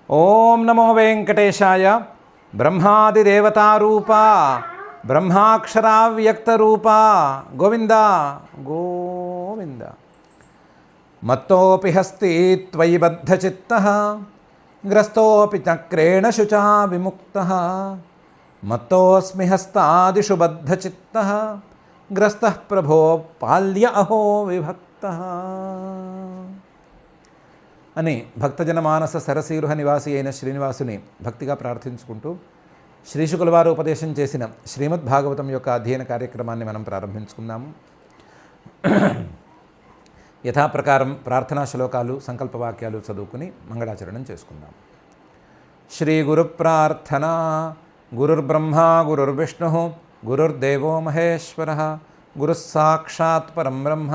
ఓం నమో వెంకటేశాయ. బ్రహ్మాదిదేవతారూప బ్రహ్మాక్షరావ్యక్తరూప గోవింద గోవింద. మత్తోపి హస్తి త్వయి బద్ధచిత్తః గ్రస్తోపి చక్రేణ శుచా విముక్తః. మత్తోస్మి హస్తాదిషు బద్ధచిత్తః గ్రస్తః ప్రభో పాల్య అహో విభక్తః అని భక్తజన మానస సరసీరుహ నివాసి అయిన శ్రీనివాసుని భక్తిగా ప్రార్థించుకుంటూ శ్రీశుకుల వారు ఉపదేశం చేసిన శ్రీమద్ భాగవతం యొక్క అధ్యయన కార్యక్రమాన్ని మనం ప్రారంభించుకుందాము. యథాప్రకారం ప్రార్థనా శ్లోకాలు సంకల్పవాక్యాలు చదువుకుని మంగళాచరణం చేసుకుందాం. శ్రీ గురు ప్రార్థన. గురుర్బ్రహ్మ గురుర్విష్ణు గురుర్దేవో మహేశ్వర గురుస్సాక్షాత్ పరం బ్రహ్మ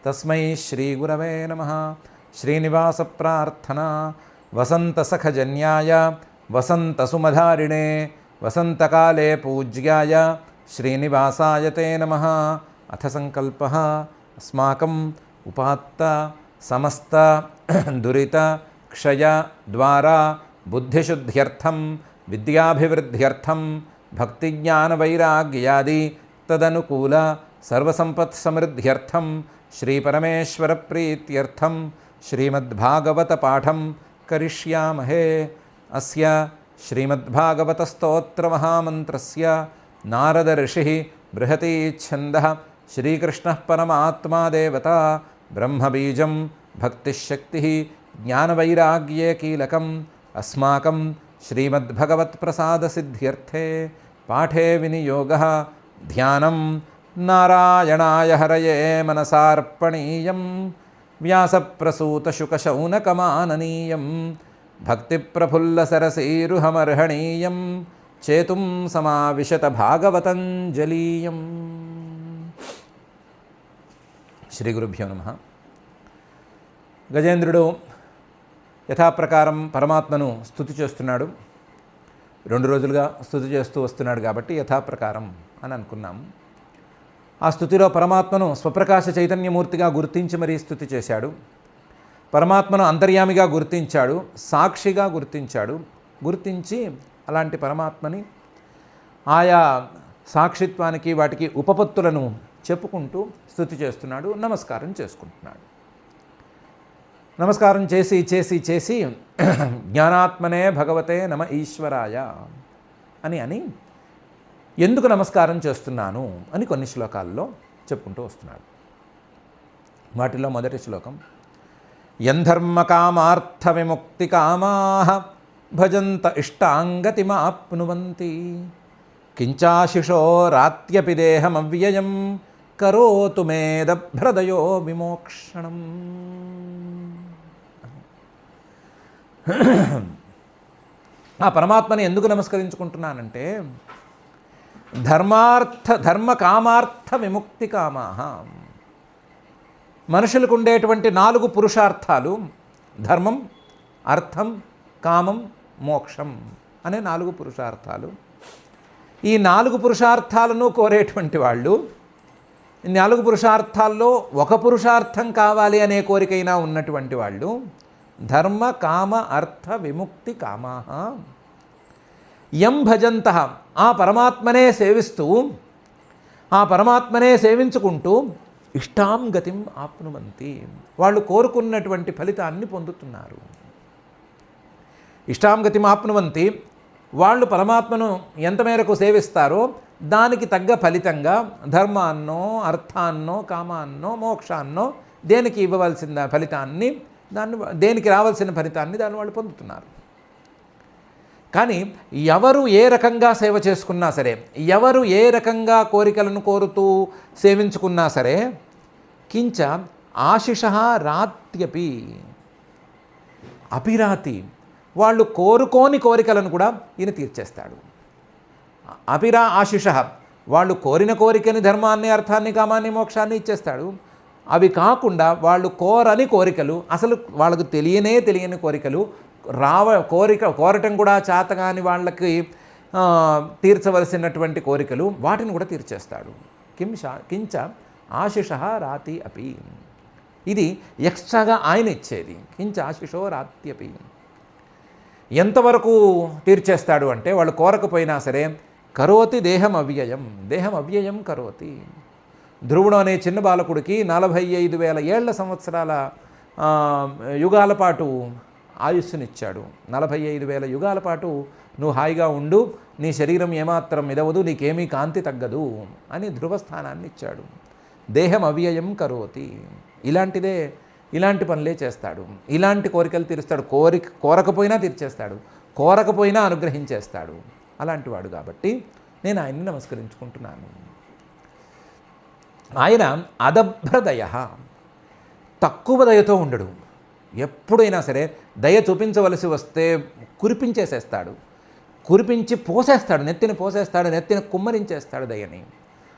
తస్మై శ్రీ గురవే నమః. శ్రీనివాస ప్రార్థన. వసంతసఖజన్యాయ వసంతసుమధారిణే వసంతకాలే పూజ్యాయ శ్రీనివాసాయ తే నమః. అథ సంకల్పః. అస్మాకం ఉపాత్త సమస్త దురిత క్షయ ద్వారా బుద్ధిశుద్ధ్యర్థం విద్యాభివృద్ధ్యర్థం భక్తిజ్ఞానవైరాగ్యాది తదనుకూల సర్వసంపత్సమృద్ధ్యర్థం శ్రీపరమేశ్వర ప్రీత్యర్థం శ్రీమద్భాగవత పాఠం కరిష్యామహే. అస్య శ్రీమద్భాగవత స్తోత్ర మహామంత్రస్య నారద ఋషిః బృహతి ఛందః శ్రీకృష్ణః పరమాత్మా దేవత బ్రహ్మబీజం భక్తిశక్తిః జ్ఞానవైరాగ్యే కీలకం. అస్మాకం శ్రీమద్భగవత్ప్రసాదసిద్ధ్యర్థే పాఠే వినియోగः ధ్యానం నారాయణాయ హరయే మనసార్పణీయం. వ్యాసప్రసూతశుకశౌనకమాననీయం భక్తిప్రఫుల్లసరసీరుహమర్హణీయం చేతుం సమావిశత భాగవతంజలీయం. శ్రీ గురుభ్యో నమః. గజేంద్రుడు యథాప్రకారం పరమాత్మను స్తుతి చేస్తున్నాడు. 2 రోజులుగా స్తుతి చేస్తూ వస్తున్నాడు కాబట్టి యథాప్రకారం అని అనుకున్నాము. ఆ స్తుతిలో పరమాత్మను స్వప్రకాశ చైతన్యమూర్తిగా గుర్తించి మరీ స్తుతి చేశాడు. పరమాత్మను అంతర్యామిగా గుర్తించాడు, సాక్షిగా గుర్తించాడు. గుర్తించి అలాంటి పరమాత్మని ఆయా సాక్షిత్వానికి వాటికి ఉపపత్తులను చెప్పుకుంటూ స్తుతి చేస్తున్నాడు, నమస్కారం చేసుకుంటున్నాడు. నమస్కారం చేసి చేసి చేసి జ్ఞానాత్మనే భగవతే నమ ఈశ్వరాయ అని ఎందుకు నమస్కారం చేస్తున్నాను అని కొన్ని శ్లోకాల్లో చెప్పుకుంటూ వస్తున్నాడు. వాటిలో మొదటి శ్లోకం యంధర్మకామార్థ విముక్తి కామాః భజంత ఇష్టాంగతిమాప్నువంతి కించాశిషో రాత్యపి దేహమవ్యయం కరోతు మేదభ్రదయో విమోక్షణం. ఆ పరమాత్మని ఎందుకు నమస్కరించుకుంటున్నానంటే ధర్మ కామార్థ విముక్తి కామాః. మనుషులకు ఉండేటువంటి 4 పురుషార్థాలు ధర్మం, అర్థం, కామం, మోక్షం అనే 4 పురుషార్థాలు. ఈ 4 పురుషార్థాలను కోరేటువంటి వాళ్ళు, ఈ 4 పురుషార్థాల్లో ఒక పురుషార్థం కావాలి అనే కోరికైనా ఉన్నటువంటి వాళ్ళు ధర్మ కామ అర్థ విముక్తి కామాః యం భజంతః. ఆ పరమాత్మనే సేవిస్తూ, ఆ పరమాత్మనే సేవించుకుంటూ ఇష్టాం గతిం ఆప్నువంతి. వాళ్ళు కోరుకున్నటువంటి ఫలితాన్ని పొందుతున్నారు. ఇష్టాం గతిం ఆప్నువంతి. వాళ్ళు పరమాత్మను ఎంత మేరకు సేవిస్తారో దానికి తగ్గ ఫలితంగా ధర్మాన్నో అర్థాన్నో కామాన్నో మోక్షాన్నో దేనికి ఇవ్వవలసిన ఫలితాన్ని దేనికి రావాల్సిన ఫలితాన్ని దాన్ని వాళ్ళు పొందుతున్నారు. కానీ ఎవరు ఏ రకంగా సేవ చేసుకున్నా సరే, ఎవరు ఏ రకంగా కోరికలను కోరుతూ సేవించుకున్నా సరే కించ ఆశిషః రాత్యపి అపిరాతి. వాళ్ళు కోరుకోని కోరికలను కూడా ఈయన తీర్చేస్తాడు. ఆశిషః వాళ్ళు కోరిన కోరికని ధర్మాన్ని అర్థాన్ని కామాన్ని మోక్షాన్ని ఇచ్చేస్తాడు. అవి కాకుండా వాళ్ళు కోరని కోరికలు, అసలు వాళ్ళకు తెలియని కోరికలు, కోరటం కూడా చేతగాని వాళ్ళకి తీర్చవలసినటువంటి కోరికలు వాటిని కూడా తీర్చేస్తాడు. కించ ఆశిషః రాతి అపి. ఇది ఎక్స్ట్రాగా ఆయన ఇచ్చేది. కించ ఆశిషో రాత్యపి. ఎంతవరకు తీర్చేస్తాడు అంటే వాళ్ళు కోరకపోయినా సరే కరోతి దేహం అవ్యయం, దేహం అవ్యయం కరోతి. ధ్రువుడు అనే చిన్న బాలకుడికి 45,000 ఏళ్ల సంవత్సరాల యుగాల పాటు ఆయుస్సునిచ్చాడు. 45,000 యుగాల పాటు నువ్వు హాయిగా ఉండు, నీ శరీరం ఏమాత్రం ఇదవదు, నీకేమీ కాంతి తగ్గదు అని ధ్రువస్థానాన్ని ఇచ్చాడు. దేహం అవ్యయం కరోతి. ఇలాంటి పనులే చేస్తాడు, ఇలాంటి కోరికలు తీరుస్తాడు. కోరకపోయినా తీర్చేస్తాడు, కోరకపోయినా అనుగ్రహించేస్తాడు. అలాంటి వాడు కాబట్టి నేను ఆయన్ని నమస్కరించుకుంటున్నాను. ఆయన అదభ్రదయ, తక్కువ దయతో ఉండడు. ఎప్పుడైనా సరే దయ చూపించవలసి వస్తే కురిపించేసేస్తాడు, కురిపించి పోసేస్తాడు, నెత్తిని పోసేస్తాడు, నెత్తిని కుమ్మరించేస్తాడు దయని.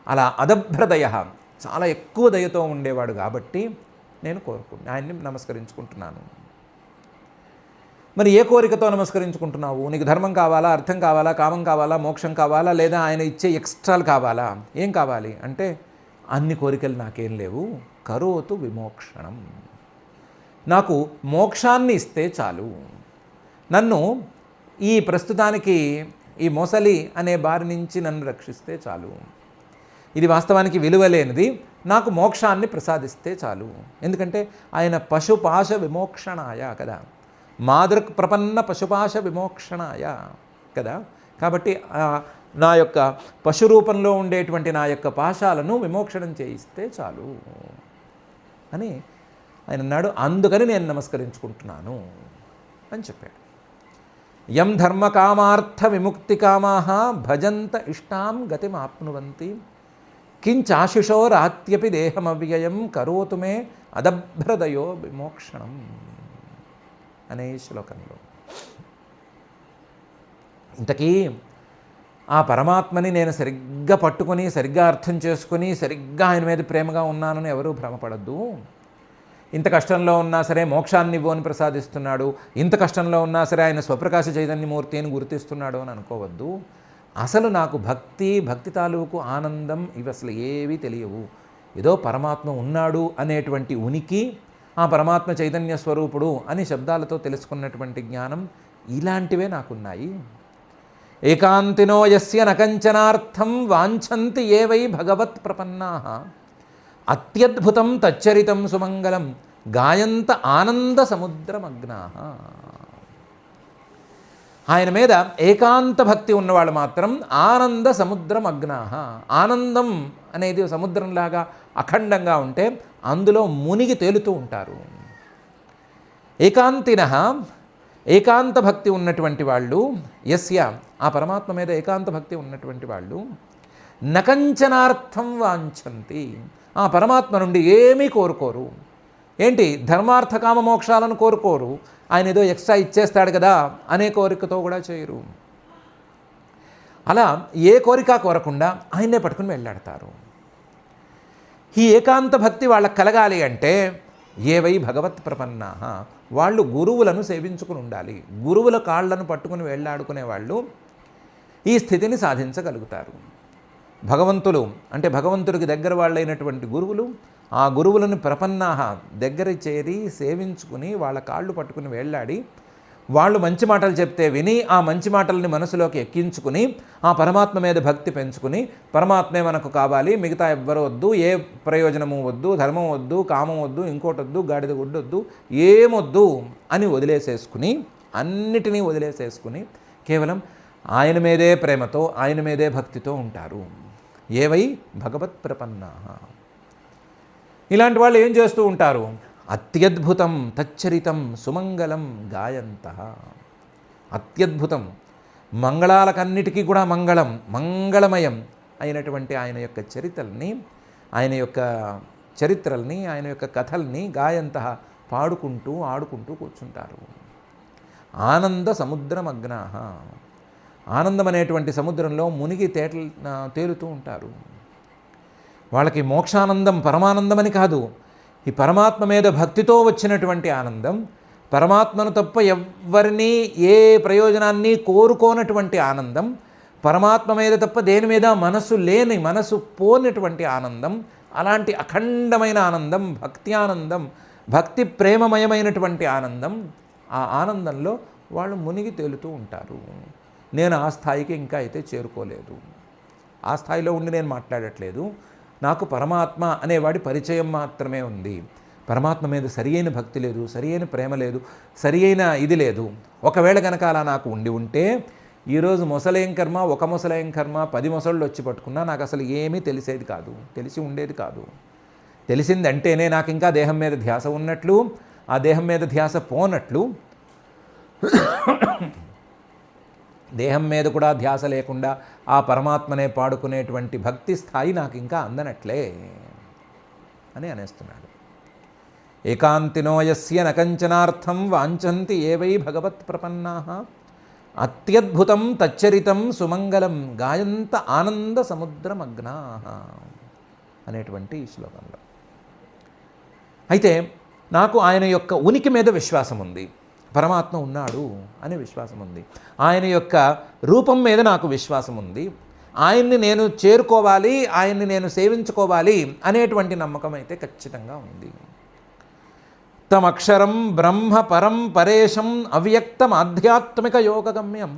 అలా అదభ్రదయ, చాలా ఎక్కువ దయతో ఉండేవాడు కాబట్టి నేను ఆయన్ని నమస్కరించుకుంటున్నాను. మరి ఏ కోరికతో నమస్కరించుకుంటున్నావు? నీకు ధర్మం కావాలా, అర్థం కావాలా, కామం కావాలా, మోక్షం కావాలా, లేదా ఆయన ఇచ్చే ఎక్స్ట్రాలు కావాలా? ఏం కావాలి అంటే అన్ని కోరికలు నాకేం లేవు, కరోతు విమోక్షణం, నాకు మోక్షాన్ని ఇస్తే చాలు, నన్ను ఈ ప్రస్తుతానికి ఈ మొసలి అనే బారి నుంచి నన్ను రక్షిస్తే చాలు, ఇది వాస్తవానికి విలువలేనిది, నాకు మోక్షాన్ని ప్రసాదిస్తే చాలు. ఎందుకంటే ఆయన పశుపాశ విమోక్షణాయ కదా, మాదృక్ ప్రపన్న పశుపాశ విమోక్షణాయ కదా. కాబట్టి నా యొక్క పశు రూపంలో ఉండేటువంటి నా యొక్క పాశాలను విమోక్షణం చేయిస్తే చాలు అని ఆయన అన్నాడు. అందుకని నేను నమస్కరించుకుంటున్నాను అని చెప్పాడు. యం ధర్మకామార్థ విముక్తికామాః భజంత ఇష్టాం గతిమాప్నువంతి కించాశిషోరాత్యపి దేహమవ్యయం కరోతు మే అదభ్రదయో విమోక్షణం అనే శ్లోకంలో. ఇంతకీ ఆ పరమాత్మని నేను సరిగ్గా పట్టుకొని, సరిగ్గా అర్థం చేసుకుని, సరిగ్గా ఆయన మీద ప్రేమగా ఉన్నానని ఎవరూ భ్రమపడద్దు. ఇంత కష్టంలో ఉన్నా సరే మోక్షాన్ని ఇవ్వు అని ప్రసాదిస్తున్నాడు, ఇంత కష్టంలో ఉన్నా సరే ఆయన స్వప్రకాశ చైతన్యమూర్తి అని గుర్తిస్తున్నాడు అని అనుకోవద్దు. అసలు నాకు భక్తి తాలూకు ఆనందం ఇవి అసలు ఏవీ తెలియవు. ఏదో పరమాత్మ ఉన్నాడు అనేటువంటి ఉనికి, ఆ పరమాత్మ చైతన్య స్వరూపుడు అని శబ్దాలతో తెలుసుకున్నటువంటి జ్ఞానం, ఇలాంటివే నాకున్నాయి. ఏకాంతినో యస్య నకంచనార్థం వాంఛంతి ఏ వై భగవత్ ప్రపన్నాః అత్యద్భుతం తచ్చరితం సుమంగళం గాయంత ఆనంద సముద్రమగ్నాః. ఆయన మీద ఏకాంత భక్తి ఉన్నవాళ్ళు మాత్రం ఆనంద సముద్రమగ్నాః. ఆనందం అనేది సముద్రంలాగా అఖండంగా ఉంటే అందులో మునిగి తేలుతూ ఉంటారు. ఏకాంతినః, ఏకాంత భక్తి ఉన్నటువంటి వాళ్ళు, యస్య ఆ పరమాత్మ మీద ఏకాంత భక్తి ఉన్నటువంటి వాళ్ళు, నకంచనార్థం వాంఛంతి ఆ పరమాత్మ నుండి ఏమీ కోరుకోరు. ఏంటి? ధర్మార్థ కామ మోక్షాలను కోరుకోరు. ఆయన ఏదో ఎక్స్ట్రా ఇచ్చేస్తాడు కదా అనే కోరికతో కూడా చేయరు. అలా ఏ కోరిక కోరకుండా ఆయన్నే పట్టుకుని వెళ్ళాడతారు. ఈ ఏకాంత భక్తి వాళ్ళకి కలగాలి అంటే ఏవై భగవత్ ప్రపన్నాః, వాళ్ళు గురువులను సేవించుకుని ఉండాలి. గురువుల కాళ్లను పట్టుకుని వెళ్ళాడుకునే వాళ్ళు ఈ స్థితిని సాధించగలుగుతారు. భగవంతులు అంటే భగవంతుడికి దగ్గర వాళ్ళైనటువంటి గురువులు, ఆ గురువులను ప్రపన్నాః దగ్గర చేరి సేవించుకుని వాళ్ళ కాళ్ళు పట్టుకుని వెళ్ళాడి, వాళ్ళు మంచి మాటలు చెప్తే విని ఆ మంచి మాటల్ని మనసులోకి ఎక్కించుకుని ఆ పరమాత్మ మీద భక్తి పెంచుకుని, పరమాత్మే మనకు కావాలి, మిగతా ఎవ్వరు వద్దు, ఏ ప్రయోజనము వద్దు, ధర్మం వద్దు, కామం వద్దు, ఇంకోటి వద్దు, గాడిద గుడ్డు వద్దు, ఏమొద్దు అని వదిలేసేసుకుని, అన్నిటినీ వదిలేసేసుకుని కేవలం ఆయన మీదే ప్రేమతో, ఆయన మీదే భక్తితో ఉంటారు. ఏవై భగవత్ ప్రపన్నాః. ఇలాంటి వాళ్ళు ఏం చేస్తూ ఉంటారు? అత్యద్భుతం తచ్చరితం సుమంగళం గాయంతః. అత్యద్భుతం, మంగళాలకన్నిటికీ కూడా మంగళమయం అయినటువంటి ఆయన యొక్క చరిత్రల్ని, ఆయన యొక్క చరిత్రల్ని, ఆయన యొక్క కథల్ని గాయంతః పాడుకుంటూ ఆడుకుంటూ కూర్చుంటారు. ఆనంద సముద్రమగ్నాః. ఆనందం అనేటువంటి సముద్రంలో మునిగి తేలుతూ ఉంటారు. వాళ్ళకి మోక్షానందం పరమానందమని కాదు, ఈ పరమాత్మ మీద భక్తితో వచ్చినటువంటి ఆనందం, పరమాత్మను తప్ప ఎవ్వరినీ ఏ ప్రయోజనాన్ని కోరుకోనటువంటి ఆనందం, పరమాత్మ మీద తప్ప దేని మీద మనసు పోనటువంటి ఆనందం, అలాంటి అఖండమైన ఆనందం, భక్తి ఆనందం, భక్తి ప్రేమమయమైనటువంటి ఆనందం. ఆ ఆనందంలో వాళ్ళు మునిగి తేలుతూ ఉంటారు. నేను ఆ స్థాయికి ఇంకా అయితే చేరుకోలేదు. ఆ స్థాయిలో ఉండి నేను మాట్లాడట్లేదు. నాకు పరమాత్మ అనేవాడి పరిచయం మాత్రమే ఉంది. పరమాత్మ మీద సరి అయిన భక్తి లేదు, సరి అయిన ప్రేమ లేదు, సరి అయిన ఇది లేదు. ఒకవేళ కనుక అలా నాకు ఉండి ఉంటే ఈరోజు మొసలేం కర్మ, ఒక మొసలేం కర్మ, 10 మొసళ్ళు వచ్చి పట్టుకున్నా నాకు అసలు ఏమీ తెలిసేది కాదు, తెలిసి ఉండేది కాదు. తెలిసిందంటేనే నాకు ఇంకా దేహం మీద ధ్యాస ఉన్నట్లు, ఆ దేహం మీద ధ్యాస పోనట్లు, దేహం మీద కూడా ధ్యాస లేకుండా ఆ పరమాత్మనే పాడుకునేటువంటి భక్తి స్థాయి నాకు ఇంకా అందనట్లే అని అనేస్తున్నాడు. ఏకాంతినో యస్య నకంచనార్థం వాంఛంతి ఏవై భగవత్ ప్రపన్నాః అత్యద్భుతం తచ్చరితం సుమంగళం గాయంత ఆనంద సముద్రమగ్నాః అనేటువంటి ఈ శ్లోకంలో. అయితే నాకు ఆయన యొక్క ఉనికి మీద విశ్వాసం ఉంది, పరమాత్మ ఉన్నాడు అనే విశ్వాసం ఉంది, ఆయన యొక్క రూపం మీద నాకు విశ్వాసం ఉంది, ఆయన్ని నేను చేరుకోవాలి, ఆయన్ని నేను సేవించుకోవాలి అనేటువంటి నమ్మకం అయితే ఖచ్చితంగా ఉంది. తమక్షరం బ్రహ్మ పరం పరేశం అవ్యక్తం ఆధ్యాత్మిక యోగగమ్యం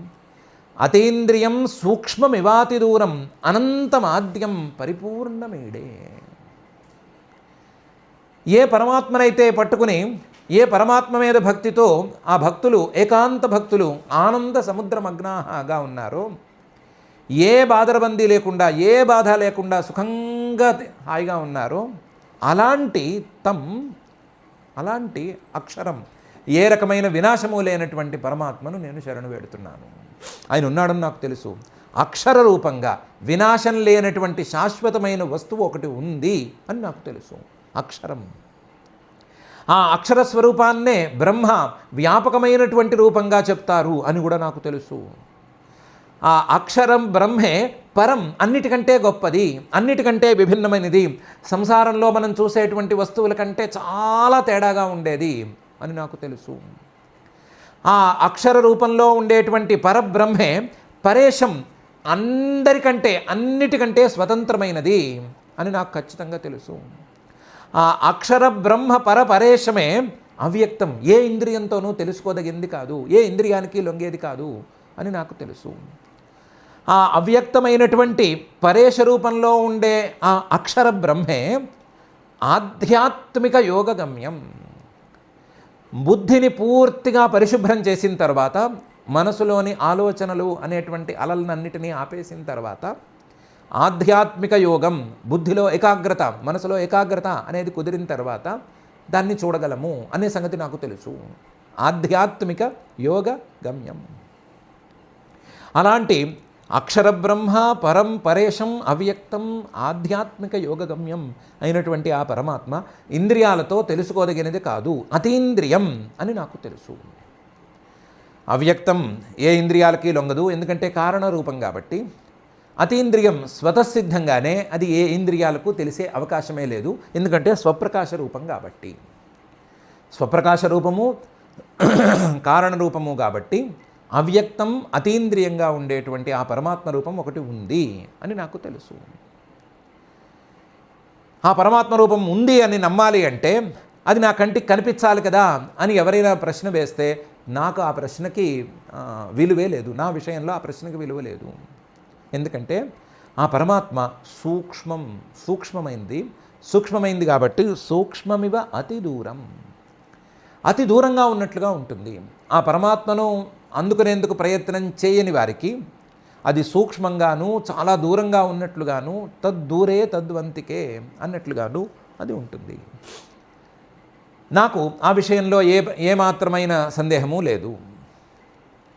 అతీంద్రియం సూక్ష్మమివాతి దూరం అనంతమాద్యం పరిపూర్ణమీడే. ఏ పరమాత్మనైతే పట్టుకుని ఏ పరమాత్మ మీద భక్తితో ఆ భక్తులు ఏకాంత భక్తులు ఆనంద సముద్రమగ్నాగా ఉన్నారో, ఏ బాధరబందీ లేకుండా ఏ బాధ లేకుండా సుఖంగా హాయిగా ఉన్నారో, అలాంటి అక్షరం ఏ రకమైన వినాశము లేనటువంటి పరమాత్మను నేను శరణు వేడుతున్నాను. ఆయన ఉన్నాడని నాకు తెలుసు. అక్షర రూపంగా వినాశం లేనటువంటి శాశ్వతమైన వస్తువు ఒకటి ఉంది అని నాకు తెలుసు, అక్షరం. ఆ అక్షర స్వరూపాన్నే బ్రహ్మ వ్యాపకమైనటువంటి రూపంగా చెప్తారు అని కూడా నాకు తెలుసు. ఆ అక్షరం బ్రహ్మే పరం, అన్నిటికంటే గొప్పది, అన్నిటికంటే విభిన్నమైనది, సంసారంలో మనం చూసేటువంటి వస్తువుల కంటే చాలా తేడాగా ఉండేది అని నాకు తెలుసు. ఆ అక్షర రూపంలో ఉండేటువంటి పరబ్రహ్మే పరేశం, అన్నిటికంటే స్వతంత్రమైనది అని నాకు ఖచ్చితంగా తెలుసు. ఆ అక్షర బ్రహ్మ పరేశమే అవ్యక్తం, ఏ ఇంద్రియంతోనూ తెలుసుకోదగింది కాదు, ఏ ఇంద్రియానికి లొంగేది కాదు అని నాకు తెలుసు. ఆ అవ్యక్తమైనటువంటి పరేశ రూపంలో ఉండే ఆ అక్షర బ్రహ్మే ఆధ్యాత్మిక యోగగమ్యం. బుద్ధిని పూర్తిగా పరిశుభ్రం చేసిన తర్వాత, మనసులోని ఆలోచనలు అనేటువంటి అలలనన్నిటినీ ఆపేసిన తర్వాత ఆధ్యాత్మిక యోగం, బుద్ధిలో ఏకాగ్రత, మనసులో ఏకాగ్రత అనేది కుదిరిన తర్వాత దాన్ని చూడగలము అనే సంగతి నాకు తెలుసు. ఆధ్యాత్మిక యోగ గమ్యం. అలాంటి అక్షర బ్రహ్మ పరం పరేశం అవ్యక్తం ఆధ్యాత్మిక యోగగమ్యం అయినటువంటి ఆ పరమాత్మ ఇంద్రియాలతో తెలుసుకోదగినది కాదు, అతీంద్రియం అని నాకు తెలుసు. అవ్యక్తం ఏ ఇంద్రియాలకి లొంగదు, ఎందుకంటే కారణరూపం కాబట్టి. అతీంద్రియం స్వతసిద్ధంగానే అది ఏ ఇంద్రియాలకు తెలిసే అవకాశమే లేదు, ఎందుకంటే స్వప్రకాశ రూపం కాబట్టి. స్వప్రకాశ రూపము కారణరూపము కాబట్టి అవ్యక్తం అతీంద్రియంగా ఉండేటువంటి ఆ పరమాత్మ రూపం ఒకటి ఉంది అని నాకు తెలుసు. ఆ పరమాత్మ రూపం ఉంది అని నమ్మాలి అంటే అది నా కంటికి కనిపించాలి కదా అని ఎవరైనా ప్రశ్న వేస్తే నాకు ఆ ప్రశ్నకి విలువే లేదు, నా విషయంలో ఆ ప్రశ్నకి విలువ లేదు. ఎందుకంటే ఆ పరమాత్మ సూక్ష్మమైంది కాబట్టి సూక్ష్మమివ అతి దూరంగా ఉన్నట్లుగా ఉంటుంది. ఆ పరమాత్మను అందుకునేందుకు ప్రయత్నం చేయని వారికి అది సూక్ష్మంగాను చాలా దూరంగా ఉన్నట్లుగాను తద్దూరే తద్వంతికే అన్నట్లుగాను అది ఉంటుంది. నాకు ఆ విషయంలో ఏమాత్రమైన సందేహము లేదు.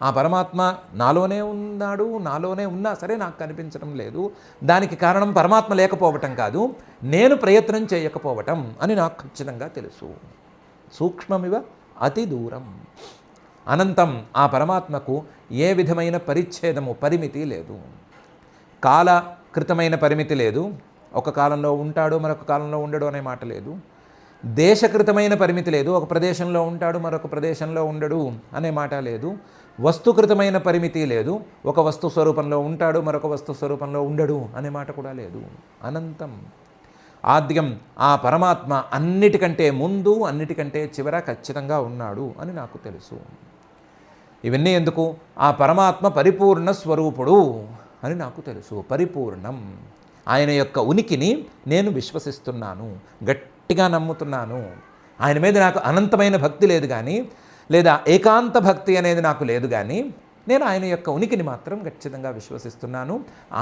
ఆ పరమాత్మ నాలోనే ఉన్నాడు, నాలోనే ఉన్నా సరే నాకు కనిపించడం లేదు. దానికి కారణం పరమాత్మ లేకపోవటం కాదు, నేను ప్రయత్నం చేయకపోవటం అని నాకు ఖచ్చితంగా తెలుసు. సూక్ష్మమివ అతి దూరం. అనంతం. ఆ పరమాత్మకు ఏ విధమైన పరిమితి లేదు, కాలకృతమైన పరిమితి లేదు. ఒక కాలంలో ఉంటాడు, మరొక కాలంలో ఉండడు అనే మాట లేదు. దేశకృతమైన పరిమితి లేదు, ఒక ప్రదేశంలో ఉంటాడు, మరొక ప్రదేశంలో ఉండడు అనే మాట లేదు. వస్తుకృతమైన పరిమితి లేదు, ఒక వస్తు స్వరూపంలో ఉంటాడు, మరొక వస్తు స్వరూపంలో ఉండడు అనే మాట కూడా లేదు. అనంతం, ఆద్యం. ఆ పరమాత్మ అన్నిటికంటే ముందు, అన్నిటికంటే చివర ఖచ్చితంగా ఉన్నాడు అని నాకు తెలుసు. ఇవన్నీ ఎందుకు? ఆ పరమాత్మ పరిపూర్ణ స్వరూపుడు అని నాకు తెలుసు. పరిపూర్ణం, ఆయన యొక్క ఉనికిని నేను విశ్వసిస్తున్నాను, గట్టిగా నమ్ముతున్నాను. ఆయన మీద నాకు అనంతమైన భక్తి లేదు కానీ, లేదా ఏకాంత భక్తి అనేది నాకు లేదు కానీ, నేను ఆయన యొక్క ఉనికిని మాత్రం ఖచ్చితంగా విశ్వసిస్తున్నాను.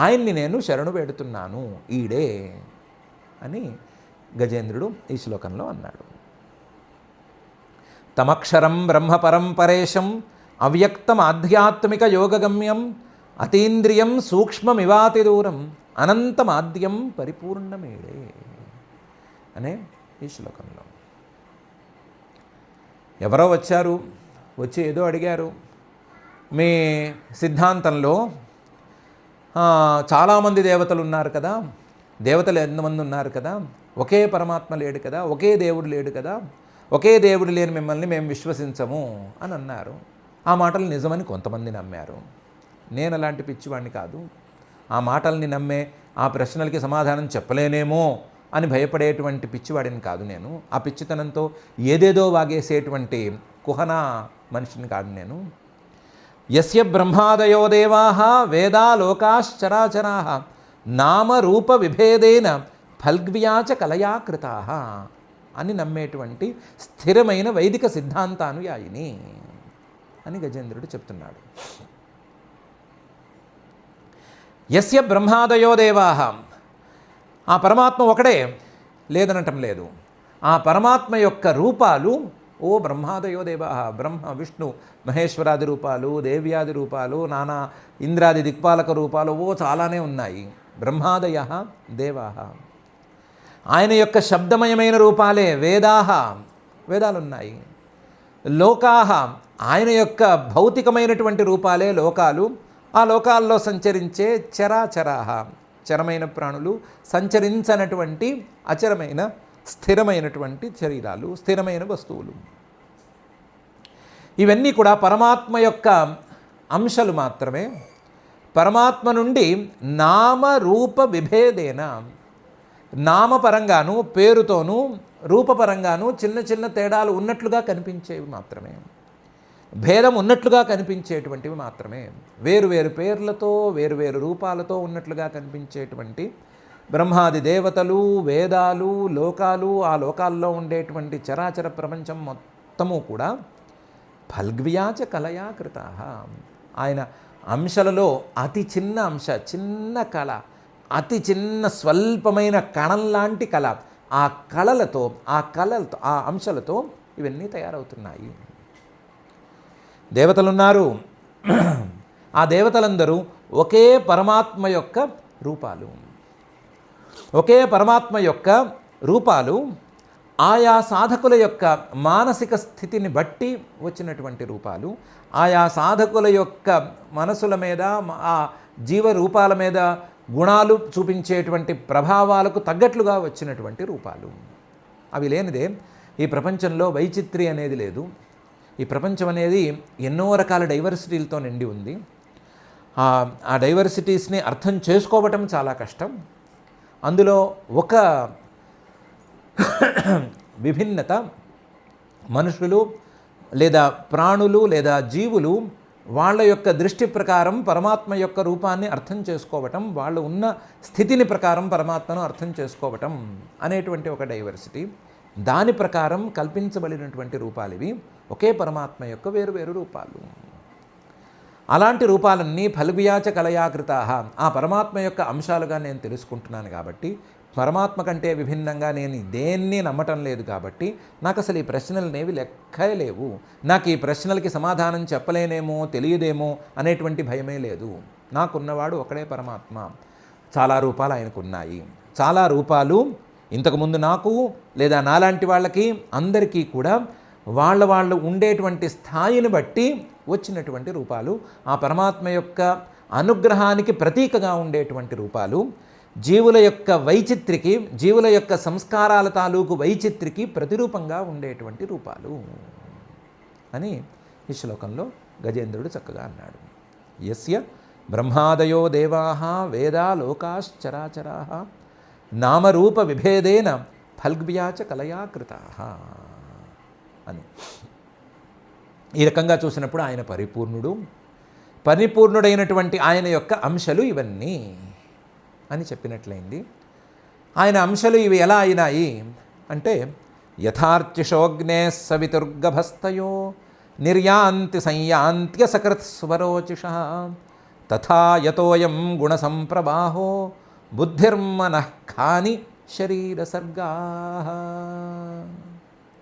ఆయన్ని నేను శరణు వేడుతున్నాను ఈడే అని గజేంద్రుడు ఈ శ్లోకంలో అన్నాడు. తమక్షరం బ్రహ్మపరం పరేశం అవ్యక్తం ఆధ్యాత్మిక యోగగమ్యం అతీంద్రియం సూక్ష్మమివాతి దూరం అనంతమాద్యం పరిపూర్ణమేడే అనే ఈ శ్లోకంలో. ఎవరో వచ్చి ఏదో అడిగారు, మీ సిద్ధాంతంలో చాలామంది దేవతలు ఉన్నారు కదా, దేవతలు ఎంతమంది ఉన్నారు కదా, ఒకే పరమాత్మ లేడు కదా, ఒకే దేవుడు లేడు కదా, ఒకే దేవుడు లేని మిమ్మల్ని మేము విశ్వసించము అని అన్నారు. ఆ మాటలు నిజమని కొంతమంది నమ్మారు. నేను అలాంటి పిచ్చివాడిని కాదు. ఆ మాటల్ని నమ్మే, ఆ ప్రశ్నలకి సమాధానం చెప్పలేనేమో అని భయపడేటువంటి పిచ్చివాడిని కాదు నేను. ఆ పిచ్చితనంతో ఏదేదో వాగేసేటువంటి కుహనా మనిషిని కాదు నేను. యస్య బ్రహ్మాదయో దేవాః వేదా లోకాశ్చరాచరాః నామరూప విభేదేన ఫల్గ్వ్యాచ కలయా కృతాః అని నమ్మేటువంటి స్థిరమైన వైదిక సిద్ధాంతానుయాయిని అని గజేంద్రుడు చెప్తున్నాడు. యస్య బ్రహ్మాదయో దేవాః, ఆ పరమాత్మ ఒకడే లేదనటం లేదు. ఆ పరమాత్మ యొక్క రూపాలు ఓ బ్రహ్మాదయో దేవాః, బ్రహ్మ విష్ణు మహేశ్వరాది రూపాలు, దేవ్యాది రూపాలు, నానా ఇంద్రాది దిక్పాలక రూపాలు చాలానే ఉన్నాయి. బ్రహ్మాదయః దేవాః, ఆయన యొక్క శబ్దమయమైన రూపాలే వేదాలున్నాయి. లోకాః, ఆయన యొక్క భౌతికమైనటువంటి రూపాలే లోకాలు. ఆ లోకాల్లో సంచరించే చరాచరాః, చరమైన ప్రాణులు, సంచరించనటువంటి అచరమైన స్థిరమైనటువంటి శరీరాలు, స్థిరమైన వస్తువులు. ఇవన్నీ కూడా పరమాత్మ యొక్క అంశాలు మాత్రమే. పరమాత్మ నుండి నామరూప విభేదేన, నామపరంగాను పేరుతోనూ రూపపరంగాను చిన్న చిన్న తేడాలు ఉన్నట్లుగా కనిపించేవి మాత్రమే, భేదం ఉన్నట్లుగా కనిపించేటువంటివి మాత్రమే. వేరువేరు పేర్లతో వేరువేరు రూపాలతో ఉన్నట్లుగా కనిపించేటువంటి బ్రహ్మాది దేవతలు, వేదాలు, లోకాలు, ఆ లోకాల్లో ఉండేటువంటి చరాచర ప్రపంచం మొత్తము కూడా ఫల్గ్వ్యాచ కలయా కృతాః, ఆయన అంశాలలో అతి చిన్న అంశ, చిన్న కళ, అతి చిన్న స్వల్పమైన కణం లాంటి కళ, ఆ కళలతో ఆ అంశాలతో ఇవన్నీ తయారవుతున్నాయి. దేవతలున్నారు. ఆ దేవతలందరూ ఒకే పరమాత్మ యొక్క రూపాలు. ఒకే పరమాత్మ యొక్క రూపాలు ఆయా సాధకుల యొక్క మానసిక స్థితిని బట్టి వచ్చినటువంటి రూపాలు, ఆయా సాధకుల యొక్క మనసుల మీద, ఆ జీవ రూపాల మీద గుణాలు చూపించేటువంటి ప్రభావాలకు తగ్గట్లుగా వచ్చినటువంటి రూపాలు. అవి లేనిదే ఈ ప్రపంచంలో వైచిత్రి అనేది లేదు. ఈ ప్రపంచం అనేది ఎన్నో రకాల డైవర్సిటీలతో నిండి ఉంది. ఆ డైవర్సిటీస్ని అర్థం చేసుకోవటం చాలా కష్టం. అందులో ఒక విభిన్నత మనుషులు లేదా ప్రాణులు లేదా జీవులు వాళ్ళ యొక్క దృష్టి ప్రకారం పరమాత్మ యొక్క రూపాన్ని అర్థం చేసుకోవటం, వాళ్ళు ఉన్న స్థితిని ప్రకారం పరమాత్మను అర్థం చేసుకోవటం అనేటువంటి ఒక డైవర్సిటీ. దాని ప్రకారం కల్పించబడినటువంటి రూపాలు ఇవి, ఒకే పరమాత్మ యొక్క వేరువేరు రూపాలు. అలాంటి రూపాలన్నీ ఫల్గ్వ్యాచ కలయాకృతాః, ఆ పరమాత్మ యొక్క అంశాలుగా నేను తెలుసుకుంటున్నాను కాబట్టి, పరమాత్మ కంటే విభిన్నంగా నేను దేన్ని నమ్మటం లేదు కాబట్టి నాకు అసలు ఈ ప్రశ్నలనేవి లెక్కే లేవు. నాకు ఈ ప్రశ్నలకి సమాధానం చెప్పలేనేమో, తెలియదేమో అనేటువంటి భయమే లేదు. నాకున్నవాడు ఒకడే పరమాత్మ. చాలా రూపాలు ఆయనకున్నాయి. చాలా రూపాలు ఇంతకుముందు నాకు లేదా నాలాంటి వాళ్ళకి అందరికీ కూడా వాళ్ళు ఉండేటువంటి స్థాయిని బట్టి వచ్చినటువంటి రూపాలు, ఆ పరమాత్మ యొక్క అనుగ్రహానికి ప్రతీకగా ఉండేటువంటి రూపాలు, జీవుల యొక్క వైచిత్రికి, జీవుల యొక్క సంస్కారాల తాలూకు వైచిత్రికి ప్రతిరూపంగా ఉండేటువంటి రూపాలు అని ఈ శ్లోకంలో గజేంద్రుడు చక్కగా అన్నాడు. యస్య బ్రహ్మాదయో దేవాః వేదా లోకాశ్చరాచరాః నామరూప విభేదేన ఫల్గ్వ్యాచ కలయా కృతాః అని. ఈ రకంగా చూసినప్పుడు ఆయన పరిపూర్ణుడైనటువంటి ఆయన యొక్క అంశలు ఇవన్నీ అని చెప్పినట్లయింది. ఆయన అంశలు ఇవి ఎలా అయినాయి అంటే యథార్చిషోగ్నే సవితుర్గభస్తయో నిర్యాంతి సంయాంత్య సకృత్స్వరోచిష తథా యతోయం గుణసంప్రవాహో బుద్ధిర్మనః ఖాని శరీరసర్గా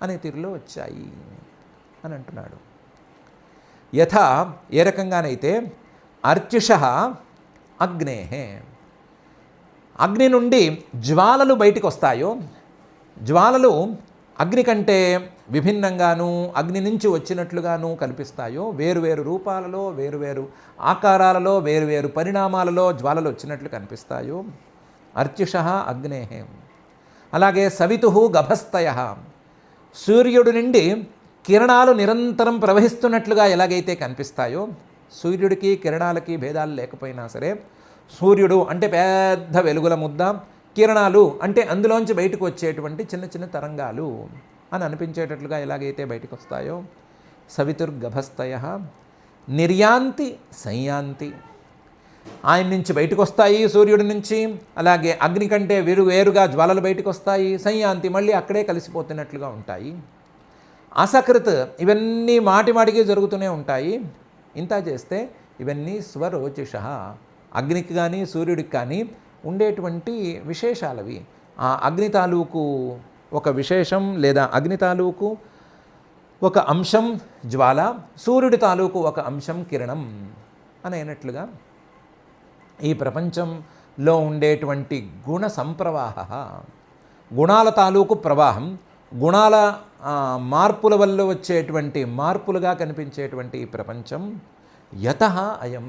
అనే తీరులో వచ్చాయి అని అంటున్నాడు. యథా ఏ రకంగానైతే అర్చిష అగ్నే అగ్ని నుండి జ్వాలలు బయటికి వస్తాయో, జ్వాలలు అగ్ని కంటే విభిన్నంగాను అగ్ని నుంచి వచ్చినట్లుగాను కనిపిస్తాయో, వేరువేరు రూపాలలో, వేరువేరు ఆకారాలలో, వేరువేరు పరిణామాలలో జ్వాలలు వచ్చినట్లు కనిపిస్తాయో, అర్చిష అగ్నే. అలాగే సవితు గభస్తయ సూర్యుడి నుండి కిరణాలు నిరంతరం ప్రవహిస్తున్నట్లుగా ఎలాగైతే కనిపిస్తాయో, సూర్యుడికి కిరణాలకి భేదాలు లేకపోయినా సరే, సూర్యుడు అంటే పెద్ద వెలుగుల ముద్ద, కిరణాలు అంటే అందులోంచి బయటకు వచ్చేటువంటి చిన్న చిన్న తరంగాలు అని అనిపించేటట్లుగా ఎలాగైతే బయటకు వస్తాయో, సవితుర్గభస్తయ నిర్యాంతి సంయాంతి ఆయన నుంచి బయటకు వస్తాయి, సూర్యుడి నుంచి. అలాగే అగ్ని కంటే వేరుగా జ్వాలలు బయటకు వస్తాయి, సంయాంతి మళ్ళీ అక్కడే కలిసిపోతున్నట్లుగా ఉంటాయి. అసకృత్ ఇవన్నీ మాటిమాటికి జరుగుతూనే ఉంటాయి. ఇంత చేస్తే ఇవన్నీ స్వరోచిష అగ్నికి కానీ సూర్యుడికి కానీ ఉండేటువంటి విశేషాలవి. ఆ అగ్ని తాలూకు ఒక విశేషం లేదా అగ్ని తాలూకు ఒక అంశం జ్వాల, సూర్యుడి తాలూకు ఒక అంశం కిరణం అనేనట్లుగా ఈ ప్రపంచంలో ఉండేటువంటి గుణ సంప్రవాహ, గుణాల తాలూకు ప్రవాహం, గుణాల మార్పుల వల్ల వచ్చేటువంటి మార్పులుగా కనిపించేటువంటి ఈ ప్రపంచం యతః అయం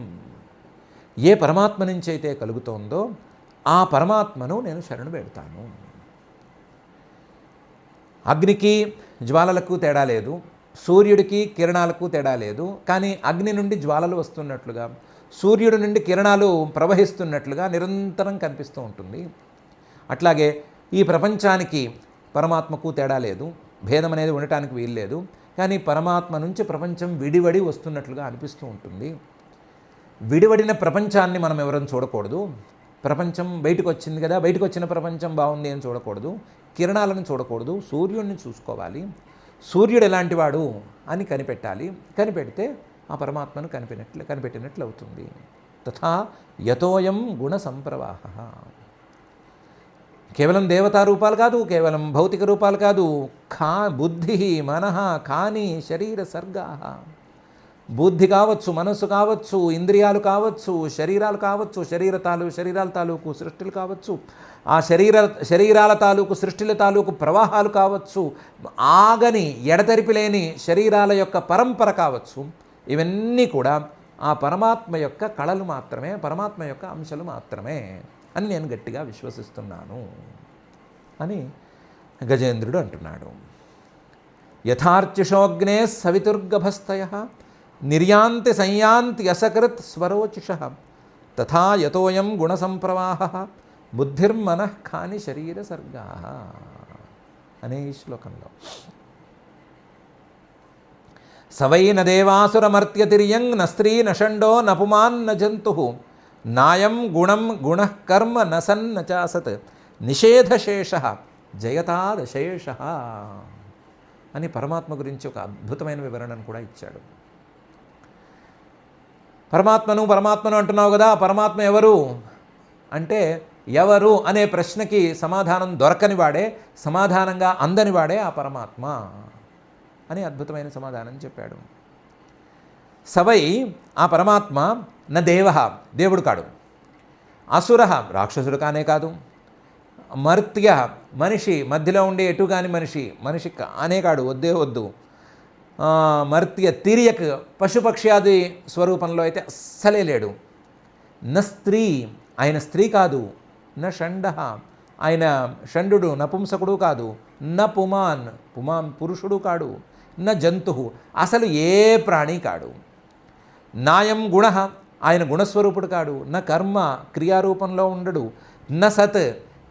ఏ పరమాత్మ నుంచి అయితే కలుగుతోందో ఆ పరమాత్మను నేను శరణు పెడతాను. అగ్నికి జ్వాలలకు తేడా లేదు, సూర్యుడికి కిరణాలకు తేడా లేదు. కానీ అగ్ని నుండి జ్వాలలు వస్తున్నట్లుగా, సూర్యుడి నుండి కిరణాలు ప్రవహిస్తున్నట్లుగా నిరంతరం కనిపిస్తూ ఉంటుంది. అట్లాగే ఈ ప్రపంచానికి పరమాత్మకు తేడా లేదు, భేదం అనేది ఉండటానికి వీల్లేదు. కానీ పరమాత్మ నుంచి ప్రపంచం విడివడి వస్తున్నట్లుగా అనిపిస్తూ ఉంటుంది. విడివడిన ప్రపంచాన్ని మనం ఎవరైనా చూడకూడదు. ప్రపంచం బయటకు వచ్చింది కదా, బయటకు వచ్చిన ప్రపంచం బాగుంది అని చూడకూడదు, కిరణాలను చూడకూడదు, సూర్యుడిని చూసుకోవాలి. సూర్యుడు ఎలాంటివాడు అని కనిపెట్టాలి. కనిపెడితే ఆ పరమాత్మను కనిపెట్టినట్లు అవుతుంది. తథా యతోయం గుణ సంప్రవాహ కేవలం దేవతా రూపాలు కాదు, కేవలం భౌతిక రూపాలు కాదు, బుద్ధి మనః కాని శరీర సర్గా, బుద్ధి కావచ్చు, మనస్సు కావచ్చు, ఇంద్రియాలు కావచ్చు, శరీరాలు కావచ్చు, శరీరాల తాలూకు సృష్టిలు కావచ్చు, ఆ శరీరాల తాలూకు సృష్టిల తాలూకు ప్రవాహాలు కావచ్చు, ఆగని ఎడతెరిపి లేని శరీరాల యొక్క పరంపర కావచ్చు, ఇవన్నీ కూడా ఆ పరమాత్మ యొక్క కళలు మాత్రమే, పరమాత్మ యొక్క అంశాలు మాత్రమే అని నేను గట్టిగా విశ్వసిస్తున్నాను అని గజేంద్రుడు అంటున్నాడు. యథార్చిషోగ్నే సవితుర్గభస్తయ నిర్యాంతి సంయాంతి అసకృత్ స్వరోచిష తథా యతోయం గుణసంప్రవాహ బుద్ధిర్మనః ఖాని శరీర సర్గా అనే ఈ శ్లోకంలో సవై న దేవాసురమర్త్యతిర్యం న స్త్రీ న షండో న పుమాన్ న జంతు నాయం గుణం గుణః కర్మ న సన్న చాసత్ నిషేధశేష జయతాదశేష అని పరమాత్మ గురించి ఒక అద్భుతమైన వివరణను కూడా ఇచ్చాడు. పరమాత్మను అంటున్నావు కదా, పరమాత్మ ఎవరు అంటే ఎవరు అనే ప్రశ్నకి సమాధానం దొరకని వాడే, సమాధానంగా అందని వాడే ఆ పరమాత్మ అని అద్భుతమైన సమాధానం చెప్పాడు. సవై ఆ పరమాత్మ న దేవ దేవుడు కాడు, అసుర రాక్షసుడు కానే కాదు, మర్త్య మనిషి మధ్యలో ఉండే ఎటుగాని మనిషి కానే కాడు, వద్దే వద్దు. మర్త్య తిరియక్ పశుపక్ష్యాది స్వరూపంలో అయితే అస్సలే లేడు. న స్త్రీ ఆయన స్త్రీ కాదు, న షండ ఆయన షండు నపుంసకుడు కాదు, న పుమాన్ పురుషుడు కాడు, న జంతు అసలు ఏ ప్రాణి కాడు. నాయం గుణ ఆయన గుణస్వరూపుడు కాడు, న కర్మ క్రియారూపంలో ఉండడు, న సత్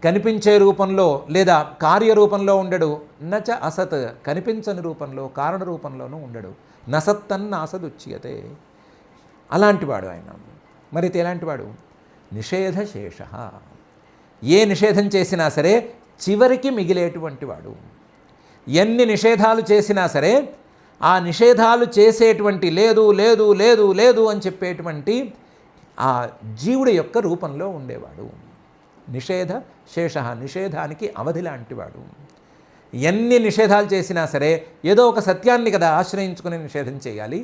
కనిపించే రూపంలో లేదా కార్యరూపంలో ఉండడు, నచ అసత్ కనిపించని రూపంలో కారణ రూపంలోనూ ఉండడు. నసత్తన్నాసదుచ్యతే. అలాంటివాడు ఆయన. మరి ఇది ఎలాంటివాడు? నిషేధశేష. ఏ నిషేధం చేసినా సరే చివరికి మిగిలేటువంటి వాడు. ఎన్ని నిషేధాలు చేసినా సరే ఆ నిషేధాలు చేసేటువంటి లేదు లేదు లేదు లేదు అని చెప్పేటువంటి ఆ జీవుడి యొక్క రూపంలో ఉండేవాడు. నిషేధ శేష, నిషేధానికి అవధి లాంటివాడు. ఎన్ని నిషేధాలు చేసినా సరే ఏదో ఒక సత్యాన్ని కదా ఆశ్రయించుకుని నిషేధం చేయాలి.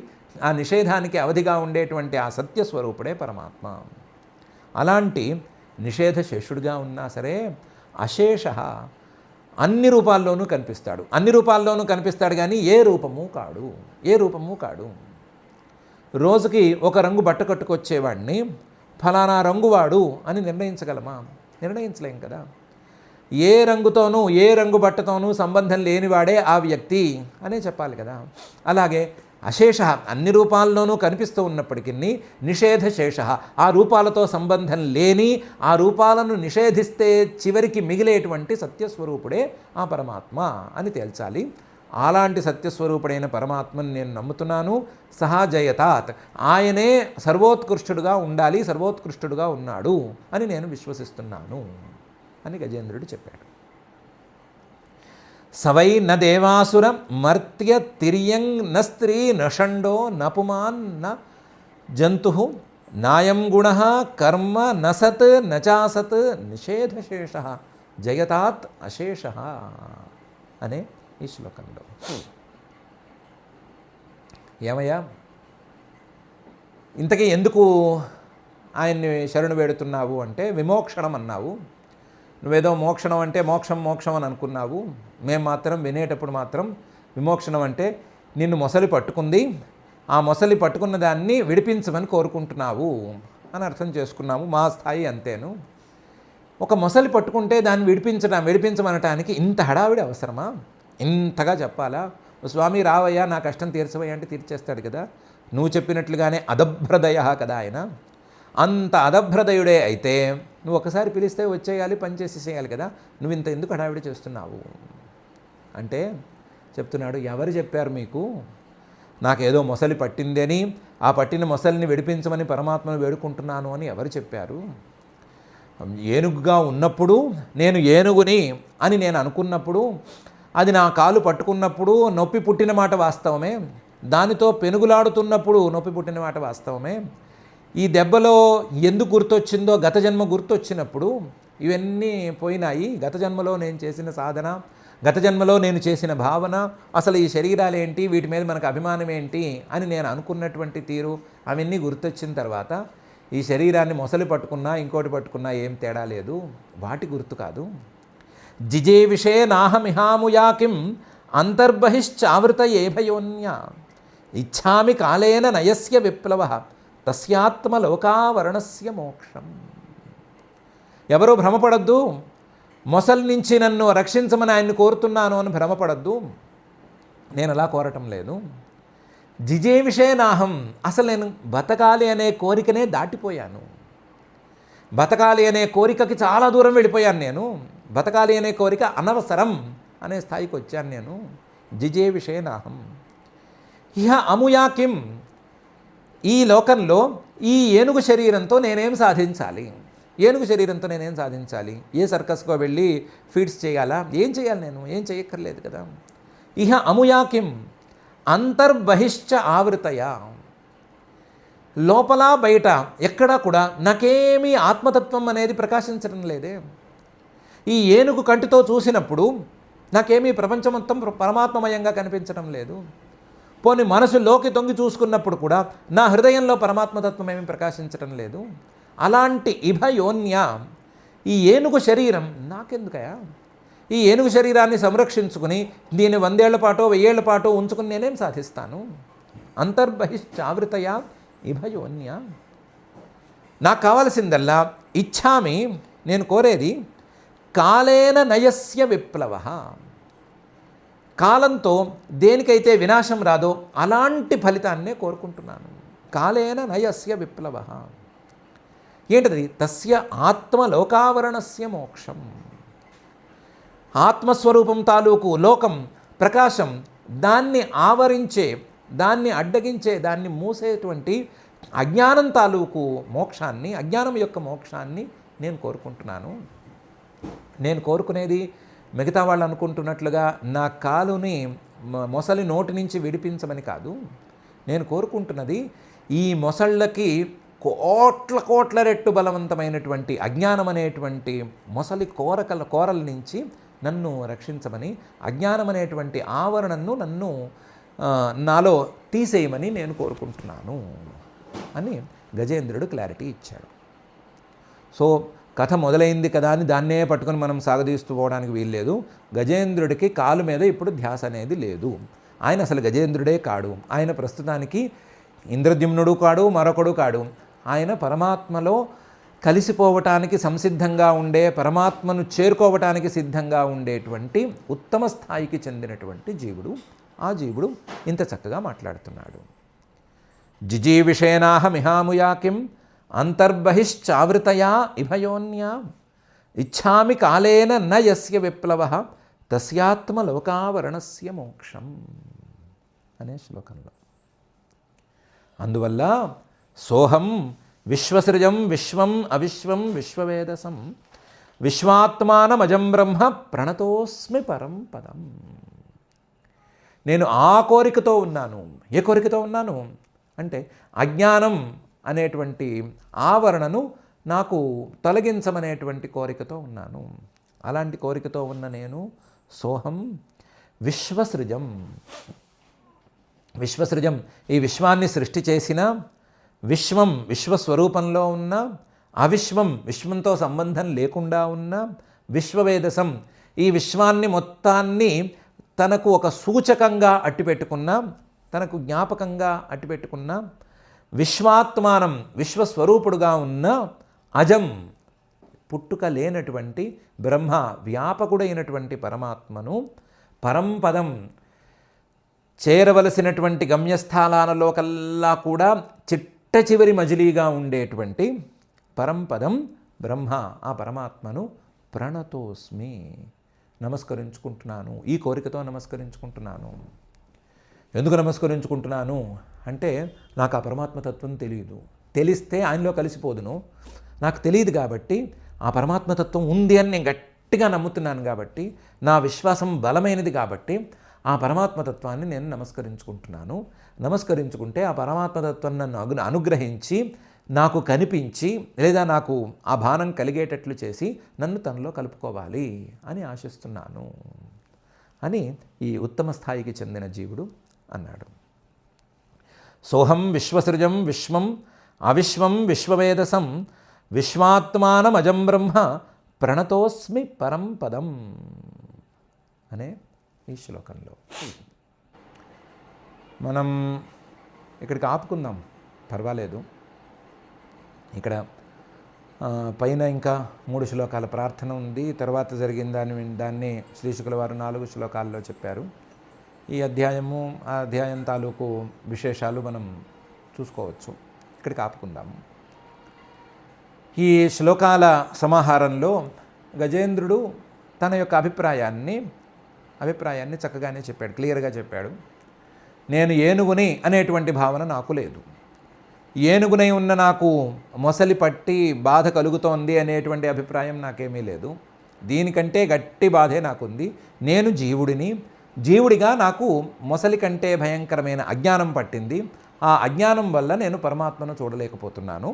ఆ నిషేధానికి అవధిగా ఉండేటువంటి ఆ సత్యస్వరూపుడే పరమాత్మ. అలాంటి నిషేధ శేషుడిగా ఉన్నా సరే అశేష, అన్ని రూపాల్లోనూ కనిపిస్తాడు. అన్ని రూపాల్లోనూ కనిపిస్తాడు కానీ ఏ రూపము కాడు, ఏ రూపము కాడు. రోజుకి ఒక రంగు బట్ట కట్టుకొచ్చేవాడిని ఫలానా రంగువాడు అని నిర్ణయించగలమా? నిర్ణయించలేం కదా. ఏ రంగుతోనూ ఏ రంగు బట్టతోనూ సంబంధం లేనివాడే ఆ వ్యక్తి అనే చెప్పాలి కదా. అలాగే అశేష, అన్ని రూపాల్లోనూ కనిపిస్తూ ఉన్నప్పటికీ నిషేధశేష, ఆ రూపాలతో సంబంధం లేని, ఆ రూపాలను నిషేధిస్తే చివరికి మిగిలేటువంటి సత్యస్వరూపుడే ఆ పరమాత్మ అని తేల్చాలి. అలాంటి సత్యస్వరూపుడైన పరమాత్మని నేను నమ్ముతున్నాను. సహా జయతాత్, ఆయనే సర్వోత్కృష్టుడుగా ఉండాలి, సర్వోత్కృష్టుడుగా ఉన్నాడు అని నేను విశ్వసిస్తున్నాను అని గజేంద్రుడు చెప్పాడు. సవై న దేవాసుర మర్త్య తిర్యంగ్ న స్త్రీ న షండో న పుమాన్ న జంతు నాయం గుణ కర్మ న సత్ న చాసత్ నిషేధశేష జయతాత్ అశేష అనే ఈ శ్లోకంలో. ఏమయ్యా, ఇంతకీ ఎందుకు ఆయన్ని శరణు వేడుతున్నావు అంటే విమోక్షణం అన్నావు. నువ్వేదో మోక్షణం అంటే మోక్షం మోక్షం అని అనుకున్నావు. మేము మాత్రం వినేటప్పుడు మాత్రం విమోక్షణం అంటే నిన్ను మొసలి పట్టుకుంది, ఆ మొసలి పట్టుకున్న దాన్ని విడిపించమని కోరుకుంటున్నావు అని అర్థం చేసుకున్నాము. మా స్థాయి అంతేను. ఒక మొసలి పట్టుకుంటే దాన్ని విడిపించమనటానికి ఇంత హడావిడి అవసరమా? ఇంతగా చెప్పాలా? స్వామి రావయ్యా, నా కష్టం తీర్చవయ్యా అంటే తీర్చేస్తాడు కదా. నువ్వు చెప్పినట్లుగానే అదభ్రదయ కదా ఆయన. అంత అదభ్రదయుడే అయితే నువ్వు ఒకసారి పిలిస్తే వచ్చేయాలి, పని చేసేసేయాలి కదా. నువ్వు ఇంత ఎందుకు హడావిడి చేస్తున్నావు అంటే చెప్తున్నాడు, ఎవరు చెప్పారు మీకు నాకేదో మొసలి పట్టిందని, ఆ పట్టిన మొసలిని విడిపించమని పరమాత్మను వేడుకుంటున్నాను అని ఎవరు చెప్పారు? ఏనుగుగా ఉన్నప్పుడు నేను ఏనుగుని అని నేను అనుకున్నప్పుడు, అది నా కాలు పట్టుకున్నప్పుడు నొప్పి పుట్టిన మాట వాస్తవమే. దానితో పెనుగులాడుతున్నప్పుడు నొప్పి పుట్టిన మాట వాస్తవమే. ఈ దెబ్బలో ఎందుకు గుర్తొచ్చిందో గత జన్మ గుర్తొచ్చినప్పుడు ఇవన్నీ పోయినాయి. గత జన్మలో నేను చేసిన సాధన, గత జన్మలో నేను చేసిన భావన, అసలు ఈ శరీరాలు ఏంటి, వీటి మీద మనకు అభిమానం ఏంటి అని నేను అనుకున్నటువంటి తీరు అవన్నీ గుర్తొచ్చిన తర్వాత ఈ శరీరాన్ని మొసలి పట్టుకున్నా ఇంకోటి పట్టుకున్నా ఏం తేడా లేదు, వాటి గుర్తు కాదు. జిజే విషే నాహమిహాముయాకిం అంతర్బహిశ్చావృత ఏభయోన్య ఇచ్ఛామి కాలేన నయస్య విప్లవ తస్యాత్మలోకావరణస్య మోక్షం. ఎవరో భ్రమపడద్దు, మొసలి నుంచి నన్ను రక్షించమని ఆయన్ని కోరుతున్నాను అని భ్రమపడద్దు. నేను అలా కోరటం లేదు. జిజే విషయ నాహం, అసలు నేను బతకాలి అనే కోరికనే దాటిపోయాను. బతకాలి అనే కోరికకి చాలా దూరం వెళ్ళిపోయాను నేను. బతకాలి అనే కోరిక అనవసరం అనే స్థాయికి వచ్చాను నేను. జిజే విషయ నాహం ఇహ అముయాకిం, ఈ లోకంలో ఈ ఏనుగు శరీరంతో నేనేం సాధించాలి? ఏనుగు శరీరంతో నేనేం సాధించాలి? ఏ సర్కస్కో వెళ్ళి ఫీడ్స్ చేయాలా? ఏం చేయాలి? నేను ఏం చేయక్కర్లేదు కదా. ఇహ అముయాకిం అంతర్బహిశ్చ ఆవృతయా, లోపల బయట ఎక్కడా కూడా నాకేమీ ఆత్మతత్వం అనేది ప్రకాశించడం లేదే. ఈ ఏనుగు కంటితో చూసినప్పుడు నాకేమీ ప్రపంచం మొత్తం పరమాత్మమయంగా కనిపించడం లేదు. పోనీ మనసులోకి తొంగి చూసుకున్నప్పుడు కూడా నా హృదయంలో పరమాత్మతత్వం ఏమీ ప్రకాశించడం లేదు. అలాంటి ఇభయోన్య, ఈ ఏనుగు శరీరం నాకెందుకయా? ఈ ఏనుగు శరీరాన్ని సంరక్షించుకుని దీన్ని 100 ఏళ్ల పాటో 1000 ఏళ్ల పాటో ఉంచుకుని నేనేం సాధిస్తాను? అంతర్బహిశ్చావృతయా ఇభయోన్య, నాకు కావలసిందల్లా ఇచ్ఛామి, నేను కోరేది కాలేన నయస్య విప్లవ, కాలంతో దేనికైతే వినాశం రాదో అలాంటి ఫలితాన్నే కోరుకుంటున్నాను. కాలేన నయస్య విప్లవ ఏంటది? తస్య ఆత్మలోకావరణస్య మోక్షం, ఆత్మస్వరూపం తాలూకు లోకం ప్రకాశం, దాన్ని ఆవరించే దాన్ని అడ్డగించే, దాన్ని మూసేటువంటి అజ్ఞానం తాలూకు మోక్షాన్ని, అజ్ఞానం యొక్క మోక్షాన్ని నేను కోరుకుంటున్నాను. నేను కోరుకునేది మిగతా వాళ్ళు అనుకుంటున్నట్లుగా నా కాలుని మొసలి నోటి నుంచి విడిపించమని కాదు. నేను కోరుకుంటున్నది ఈ మొసళ్ళకి కోట్ల రెట్టు బలవంతమైనటువంటి అజ్ఞానం అనేటువంటి మొసలి కోరల నుంచి నన్ను రక్షించమని, అజ్ఞానం అనేటువంటి ఆవరణను నాలో తీసేయమని నేను కోరుకుంటున్నాను అని గజేంద్రుడు క్లారిటీ ఇచ్చాడు. సో కథ మొదలైంది కదా అని దాన్నే పట్టుకొని మనం సాగదీస్తూ పోవడానికి వీల్లేదు. గజేంద్రుడికి కాలు మీద ఇప్పుడు ధ్యాస అనేది లేదు. ఆయన అసలు గజేంద్రుడే కాడు. ఆయన ప్రస్తుతానికి ఇంద్రద్యుమ్నుడు కాడు, మరొకడు కాడు. ఆయన పరమాత్మలో కలిసిపోవటానికి సంసిద్ధంగా ఉండే, పరమాత్మను చేరుకోవటానికి సిద్ధంగా ఉండేటువంటి ఉత్తమ స్థాయికి చెందినటువంటి జీవుడు. ఆ జీవుడు ఇంత చక్కగా మాట్లాడుతున్నాడు. జిజీవిషేనాహ మిహాముయాకిం అంతర్బహిశ్చావృతయా ఇభయోన్యా ఇచ్ఛామి కాలేన న యస్య విప్లవః తస్యాత్మలోకావరణస్య మోక్షం అనే శ్లోకంలో. అందువల్ల సోహం విశ్వసృజం విశ్వం అవిశ్వం విశ్వవేదసం విశ్వాత్మానమజం బ్రహ్మ ప్రణతోస్మి పరం పదం. నేను ఆ కోరికతో ఉన్నాను. ఏ కోరికతో ఉన్నాను అంటే అజ్ఞానం అనేటువంటి ఆవరణను నాకు తొలగించమనేటువంటి కోరికతో ఉన్నాను. అలాంటి కోరికతో ఉన్న నేను సోహం విశ్వసృజం. విశ్వసృజం ఈ విశ్వాన్ని సృష్టి చేసిన, విశ్వం విశ్వస్వరూపంలో ఉన్న, అవిశ్వం విశ్వంతో సంబంధం లేకుండా ఉన్న, విశ్వవేదసం ఈ విశ్వాన్ని మొత్తాన్ని తనకు ఒక సూచకంగా అట్టిపెట్టుకున్న, తనకు జ్ఞాపకంగా అట్టిపెట్టుకున్న, విశ్వాత్మానం విశ్వస్వరూపుడుగా ఉన్న, అజం పుట్టుక లేనటువంటి బ్రహ్మ వ్యాపకుడైనటువంటి పరమాత్మను, పరంపదం చేరవలసినటువంటి గమ్యస్థానాలలో కల్లా కూడా చిట్ట చివరి మజిలీగా ఉండేటువంటి పరంపదం బ్రహ్మ, ఆ పరమాత్మను ప్రణతోస్మి నమస్కరించుకుంటున్నాను. ఈ కోరికతో నమస్కరించుకుంటున్నాను. ఎందుకు నమస్కరించుకుంటున్నాను అంటే నాకు ఆ పరమాత్మతత్వం తెలియదు. తెలిస్తే ఆయనలో కలిసిపోదును. నాకు తెలియదు కాబట్టి, ఆ పరమాత్మతత్వం ఉంది అని నేను గట్టిగా నమ్ముతున్నాను కాబట్టి, నా విశ్వాసం బలమైనది కాబట్టి ఆ పరమాత్మతత్వాన్ని నేను నమస్కరించుకుంటున్నాను. నమస్కరించుకుంటే ఆ పరమాత్మతత్వం నన్ను అనుగ్రహించి, నాకు కనిపించి, లేదా నాకు ఆ భానం కలిగేటట్లు చేసి నన్ను తనలో కలుపుకోవాలి అని ఆశిస్తున్నాను అని ఈ ఉత్తమ స్థాయికి చెందిన జీవుడు అన్నాడు. సోహం విశ్వసృజం విశ్వం అవిశ్వం విశ్వవేదసం విశ్వాత్మానమజం బ్రహ్మ ప్రణతోస్మి పరం పదం అనే ఈ శ్లోకంలో మనం ఇక్కడికి ఆపుకుందాం, పర్వాలేదు. ఇక్కడ పైన ఇంకా 3 శ్లోకాల ప్రార్థన ఉంది. తర్వాత జరిగిన దాన్ని శ్రీశుకుల వారు 4 శ్లోకాల్లో చెప్పారు. ఈ అధ్యాయము ఆ అధ్యాయం తాలూకు విశేషాలు మనం చూసుకోవచ్చు. ఇక్కడికి ఆపుకుందాము. ఈ శ్లోకాల సమాహారంలో గజేంద్రుడు తన యొక్క అభిప్రాయాన్ని చక్కగానే చెప్పాడు, క్లియర్గా చెప్పాడు. నేను ఏనుగుని అనేటువంటి భావన నాకు లేదు. ఏనుగునై ఉన్న నాకు మొసలి పట్టి బాధ కలుగుతోంది అనేటువంటి అభిప్రాయం నాకేమీ లేదు. దీనికంటే గట్టి బాధే నాకుంది. నేను జీవుడిని. జీవుడిగా నాకు మొసలి కంటే భయంకరమైన అజ్ఞానం పట్టింది. ఆ అజ్ఞానం వల్ల నేను పరమాత్మను చూడలేకపోతున్నాను.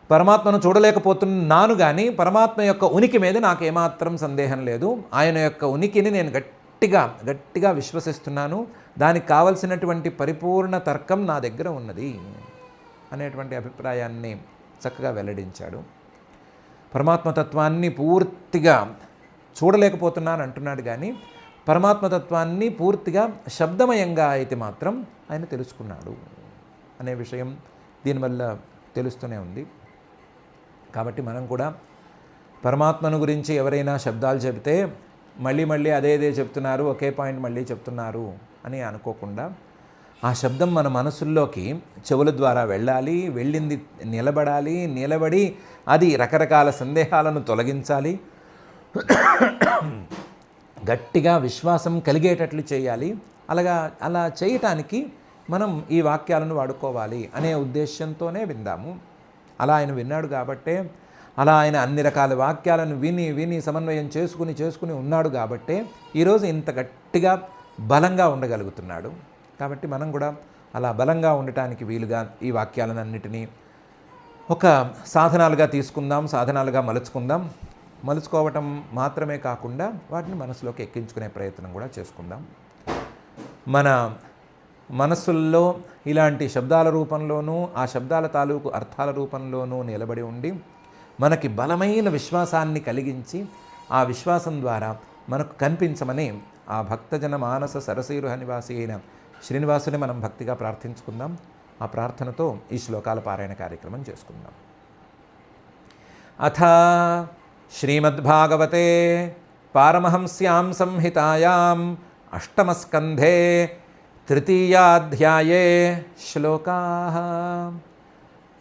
పరమాత్మను చూడలేకపోతున్నాను కానీ పరమాత్మ యొక్క ఉనికి మీద నాకు ఏమాత్రం సందేహం లేదు. ఆయన యొక్క ఉనికిని నేను గట్టిగా విశ్వసిస్తున్నాను. దానికి కావలసినటువంటి పరిపూర్ణ తర్కం నా దగ్గర ఉన్నది అనేటువంటి అభిప్రాయాన్ని చక్కగా వెల్లడించాడు. పరమాత్మతత్వాన్ని పూర్తిగా చూడలేకపోతున్నాను అంటున్నాడు కానీ పరమాత్మతత్వాన్ని పూర్తిగా శబ్దమయంగా అయితే మాత్రం ఆయన తెలుసుకున్నాడు అనే విషయం దీనివల్ల తెలుస్తూనే ఉంది. కాబట్టి మనం కూడా పరమాత్మను గురించి ఎవరైనా శబ్దాలు చెబితే మళ్ళీ అదే చెప్తున్నారు, ఒకే పాయింట్ మళ్ళీ చెప్తున్నారు అని అనుకోకుండా ఆ శబ్దం మన మనసుల్లోకి చెవుల ద్వారా వెళ్ళాలి, వెళ్ళింది నిలబడి అది రకరకాల సందేహాలను తొలగించాలి, గట్టిగా విశ్వాసం కలిగేటట్లు చేయాలి. అలా చేయటానికి మనం ఈ వాక్యాలను వాడుకోవాలి అనే ఉద్దేశంతోనే విందాము. అలా ఆయన విన్నాడు కాబట్టే, అలా ఆయన అన్ని రకాల వాక్యాలను విని విని సమన్వయం చేసుకుని ఉన్నాడు కాబట్టే ఈరోజు ఇంత గట్టిగా బలంగా ఉండగలుగుతున్నాడు. కాబట్టి మనం కూడా అలా బలంగా ఉండటానికి వీలుగా ఈ వాక్యాలన్నిటినీ ఒక సాధనాలుగా తీసుకుందాం, సాధనాలుగా మలుచుకోవటం మాత్రమే కాకుండా వాటిని మనసులోకి ఎక్కించుకునే ప్రయత్నం కూడా చేసుకుందాం. మన మనస్సుల్లో ఇలాంటి శబ్దాల రూపంలోనూ ఆ శబ్దాల తాలూకు అర్థాల రూపంలోనూ నిలబడి ఉండి మనకి బలమైన విశ్వాసాన్ని కలిగించి ఆ విశ్వాసం ద్వారా మనకు కనిపించమని ఆ భక్తజన మానస సరసీరుహ నివాసి అయిన శ్రీనివాసుని మనం భక్తిగా ప్రార్థించుకుందాం. ఆ ప్రార్థనతో ఈ శ్లోకాల పారాయణ కార్యక్రమం చేసుకుందాం. అథ శ్రీమద్భాగవతే పారమహంస్యాం సంహితాయాం అష్టమస్కంధే తృతీయాధ్యాయే శ్లోకాః.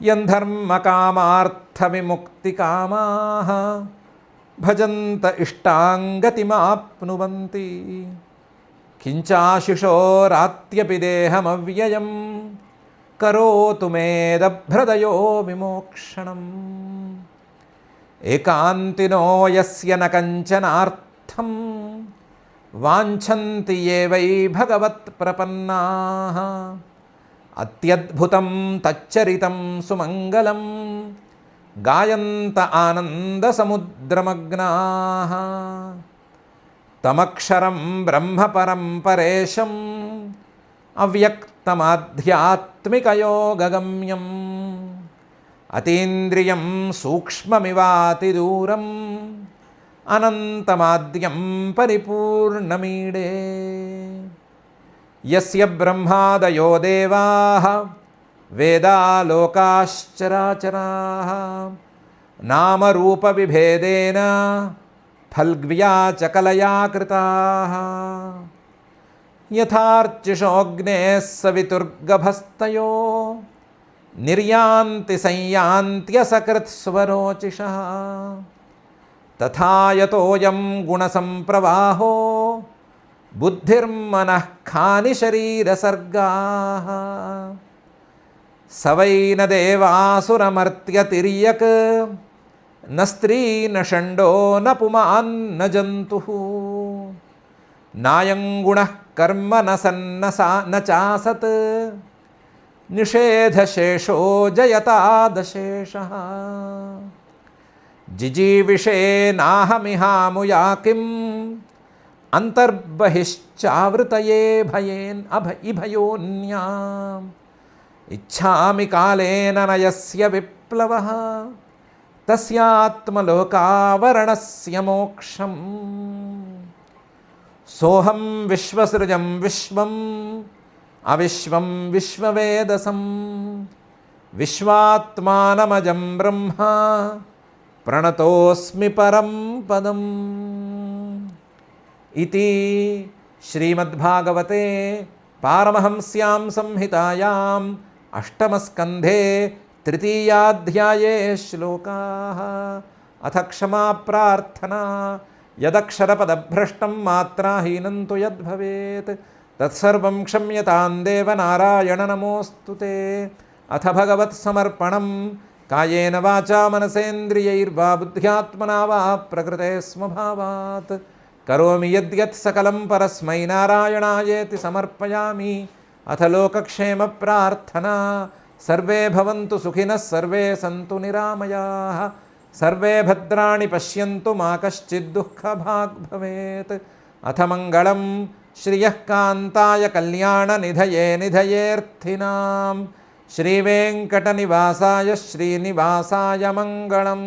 యంధర్మకామార్థవిముక్తికామాః భజంత ఇష్టాంగతిమాప్నువంతి కించాశిషోరాత్యపి దేహమవ్యయం కరోతు మేదభ్రదయో విమోక్షణం. ఏకాంతినో యస్య న కంచనార్థం వాంఛంతి ఏ వై భగవత్ ప్రపన్నాః అత్యద్భుతం తచ్చరితం సుమంగళం గాయంత ఆనందసముద్రమగ్నాః. తమక్షరం బ్రహ్మపరం పరేశం అవ్యక్తమాధ్యాత్మికయోగగమ్యం అతీంద్రియం సూక్ష్మమివాతిదూరం అనంతమాద్యం పరిపూర్ణమీడే. యస్య బ్రహ్మాదయో దేవాః వేదాలోకాశ్చరాచరాః నామరూపవిభేదేన ఫల్గ్వ్యా చ కలయా కృతాః. యథార్చిషోऽగ్నేః సవితుర్గభస్తయో నిర్యాంతి సంయాంత్యసకృత్స్వరోచిషః తథా యతోऽయం గుణసంప్రవాహో బుద్ధిర్మనః ఖాని శరీరసర్గాః. స వై న దేవాసురమర్త్యతిర్యక్ న స్త్రీ న షండో న పుమాన్ న జంతుః నాయం గుణః కర్మ న సన్న చాసత్ నిషేధశేషో జయతాదశేషః. జిజీవిషే నాహమిహాముయా కిం అంతర్బహిశ్చావృతయే ఇభయోన్యాం ఇచ్ఛామి కాలేన నయస్య విప్లవః తస్యాత్మలోకావరణస్య మోక్షం. సోహం విశ్వసృజం విశ్వం అవిశ్వం విశ్వవేదసం విశ్వాత్మానమజం బ్రహ్మ ప్రణతోస్మి పరం పదం. ఇతి శ్రీమద్భాగవతే పారమహంస్యాం సంహితాయాం అష్టమస్కంధే తృతీయాధ్యాయే శ్లోకాః. అథ క్షమా ప్రార్థనా యదక్షరపదభ్రష్టం మాత్రాహీనం తు యద్భవేత్ తత్సర్వం క్షమ్యతాం దేవ నారాయణ నమోऽస్తు తే. అథ భగవత్సమర్పణం కాయేన వాచా మనసేంద్రియైర్వా బుద్ధ్యాత్మనా వా ప్రకృతే స్వభావాత్ కరోమి యద్యత్ సకలం పరస్మై నారాయణాయేతి సమర్పయామి. అథ లోకక్షేమ ప్రార్థనా సర్వే భవంతు సుఖినః సర్వే సంతు నిరామయాః సర్వే భద్రాణి పశ్యంతు మా కశ్చిద్ దుఃఖభాగ్ భవేత్. అథ మంగళం శ్రియః కాంతాయ కళ్యాణ నిధయే నిధయేర్థినాం శ్రీవేంకటనివాసాయ శ్రీనివాసాయ మంగళం.